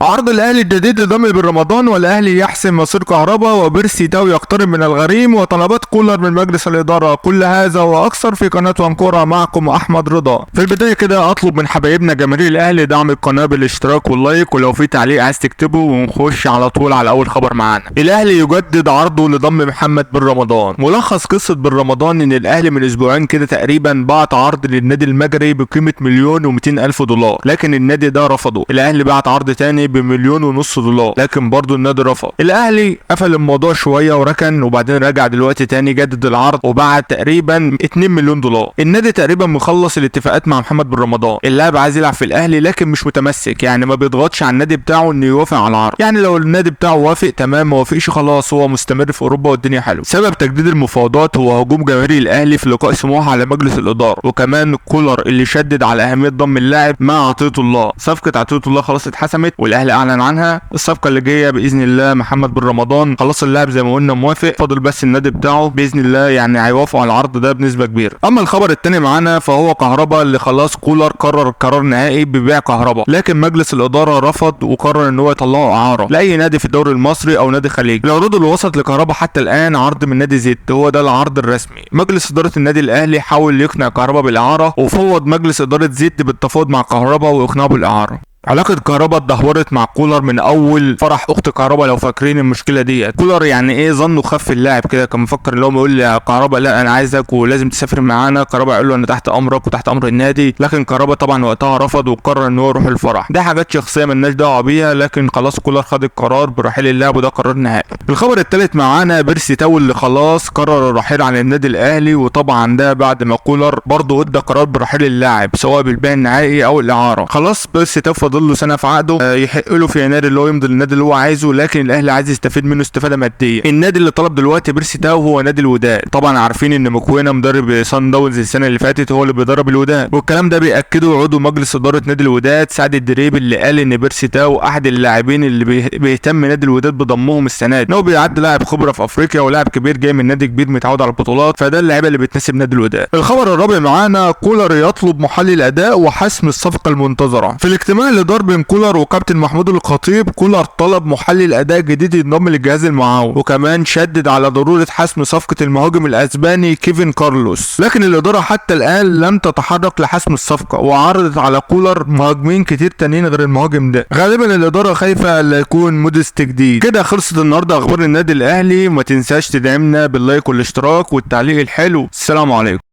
عرض الاهلي الجديد لضم بن رمضان، والاهلي يحسم مصير كهربا، وبيرسي تاو يقترب من الغريم، وطلبات كولر من مجلس الاداره. كل هذا واكثر في قناه وانكوره. معكم احمد رضا. في البدايه كده اطلب من حبايبنا جماهير الاهلي دعم القناه بالاشتراك واللايك، ولو في تعليق عايز تكتبه ونخش على طول على اول خبر معانا. الاهلي يجدد عرضه لضم محمد بن رمضان. ملخص قصه بن رمضان ان الاهلي من اسبوعين كده تقريبا بعت عرض للنادي المجري بقيمه $1,200,000، لكن النادي ده رفضه. الاهلي بعت عرض تاني ب1,500,000 لكن برضه النادي رفض. الاهلي قفل الموضوع شويه وركن، وبعدين رجع دلوقتي تاني جدد العرض وبعت تقريبا $2,000,000. النادي تقريبا مخلص الاتفاقات مع محمد بن رمضان. اللاعب عايز يلعب في الاهلي لكن مش متمسك، يعني ما بيضغطش على النادي بتاعه انه يوافق على العرض. يعني لو النادي بتاعه وافق تمام، ما وافقش خلاص هو مستمر في اوروبا والدنيا حلوه. سبب تجديد المفاوضات هو هجوم جماهير الاهلي في لقاء سموحه على مجلس الاداره، وكمان كولر اللي شدد على اهميه ضم اللاعب مع عطيه الله. صفقه عطيه الله خلاص اتحسمت والاهلي اعلن عنها. الصفقه اللي جايه باذن الله محمد بن رمضان. خلاص اللاعب زي ما قلنا موافق، فاضل بس النادي بتاعه باذن الله يعني هيوافقوا على العرض ده بنسبه كبيره. اما الخبر الثاني معانا فهو كهربا، اللي خلاص كولر قرر قرار نهائي ببيع كهربا، لكن مجلس الاداره رفض وقرر ان هو يطلعه اعاره لاي نادي في الدوري المصري او نادي خليجي. العروض اللي وصلت لكهربا حتى الان عرض من نادي زد، هو ده العرض الرسمي. مجلس اداره النادي الاهلي حاول يقنع كهربا بالاعاره، وفوض مجلس اداره زد بالتفاوض مع كهربا واقناعه بالاعاره. علاقة كهربا اتدهورت مع كولر من اول فرح اخت كهربا، لو فاكرين المشكلة دي. كولر يعني ايه ظنه خف اللاعب كده، كان مفكر اللي هو يقول لي كهربا لا انا عايزك ولازم تسافر معانا. كهربا يقول له انا تحت امرك وتحت امر النادي، لكن كهربا طبعا وقتها رفض وقرر ان هو يروح الفرح. ده حاجات شخصية مالناش دعوة بيها، لكن خلاص كولر خد القرار برحيل اللاعب وده قرار نهائي. الخبر الثالث معانا بيرسي تاو، اللي خلاص قرر الرحيل عن النادي الاهلي، وطبعا ده بعد ما كولر برضه ادى قرار برحيل اللاعب سواء بالبيع النهائي او الاعارة. خلاص بيرسي تاو فاضل له سنة في عقده، يحق له في يناير اللي هو يمضي للنادي اللي هو عايزه، لكن الاهلي عايز يستفيد منه استفاده ماديه. النادي اللي طلب دلوقتي بيرسي تاو هو نادي الوداد. طبعا عارفين ان مكوينه مدرب سان داونز السنه اللي فاتت هو اللي بيدرب الوداد، والكلام ده بياكده عضو مجلس اداره نادي الوداد سعد الدريبي، اللي قال ان بيرسي تاو احد اللاعبين اللي بيهتم نادي الوداد بضمهم السنه دي. هو بيعد لاعب خبره في افريقيا ولاعب كبير جاي من نادي كبير متعود على البطولات، فده اللعيبه اللي بتناسب نادي الوداد. الخبر الرابع معانا كولر يطلب محلل اداء وحسم الصفقه المنتظره. في الاجتماع اللي دار بين كولر وكابتن محمود الخطيب، كولر طلب محلل اداء جديد ينضم للجهاز المعاون، وكمان شدد على ضروره حسم صفقه المهاجم الاسباني كيفن كارلوس. لكن الاداره حتى الان لم تتحرك لحسم الصفقه، وعرضت على كولر مهاجمين كتير تانيين غير المهاجم ده. غالبا الاداره خايفه لا يكون موديست جديد. كده خلصت النهارده اخبار النادي الاهلي. ما تنساش تدعمنا باللايك والاشتراك والتعليق الحلو. السلام عليكم.